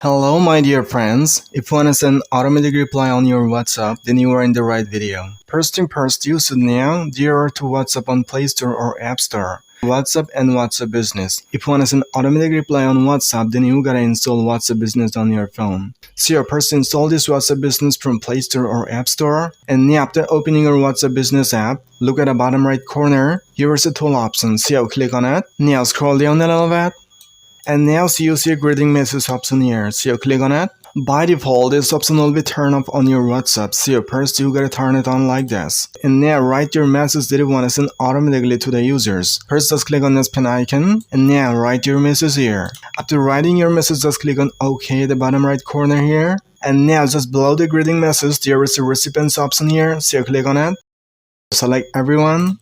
Hello my dear friends, if you want to send automatic reply on your WhatsApp, then you are in the right video. First thing first, you should now direct to WhatsApp on Play Store or App Store. WhatsApp and WhatsApp Business. If you want to send automatic reply on WhatsApp, then you gotta install WhatsApp Business on your phone. So you first install this WhatsApp Business from Play Store or App Store, and now after opening your WhatsApp Business app, look at the bottom right corner, here is a tool option, so click on it. Now scroll down a little bit. And now you see a greeting message option here, so click on it. By default, this option will be turned off on your WhatsApp, so first you gotta turn it on like this. And now write your message that you wanna send automatically to the users. First just click on this pen icon, and now write your message here. After writing your message, just click on OK at the bottom right corner here. And now just below the greeting message, there is a recipients option here, so click on it. Select everyone.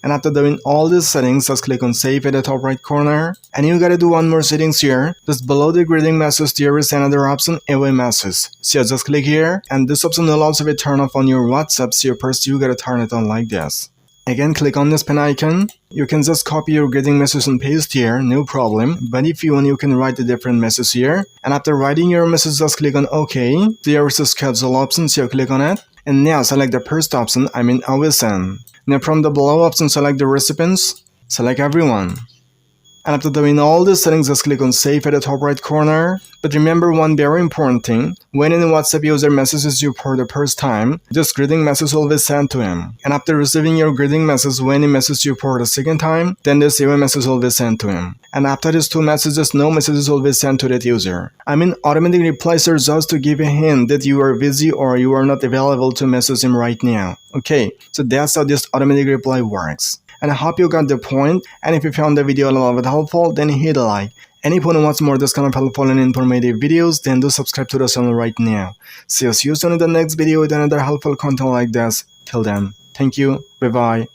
And after doing all these settings, just click on save at the top right corner. And you gotta do one more settings here. Just below the greeting message, there is another option, away message. So just click here, and this option will also be turned off on your WhatsApp, so first you gotta turn it on like this. Again, click on this pen icon. You can just copy your greeting message and paste here, no problem. But if you want, you can write a different message here. And after writing your message, just click on OK. There is a schedule option, so click on it. And now select the first option, always send. Now from the below option, select the recipients, select everyone. And after doing all these settings, just click on save at the top right corner. But remember one very important thing, when any WhatsApp user messages you for the first time, this greeting message will be sent to him. And after receiving your greeting message, when he messages you for the second time, then this away message will be sent to him. And after these two messages, no messages will be sent to that user. Automatic replies are just to give a hint that you are busy or you are not available to message him right now. Okay, so that's how this automatic reply works. And I hope you got the point, and if you found the video a little bit helpful, then hit a like. And if you want more this kind of helpful and informative videos, then do subscribe to the channel right now. See you soon in the next video with another helpful content like this. Till then, thank you, bye bye.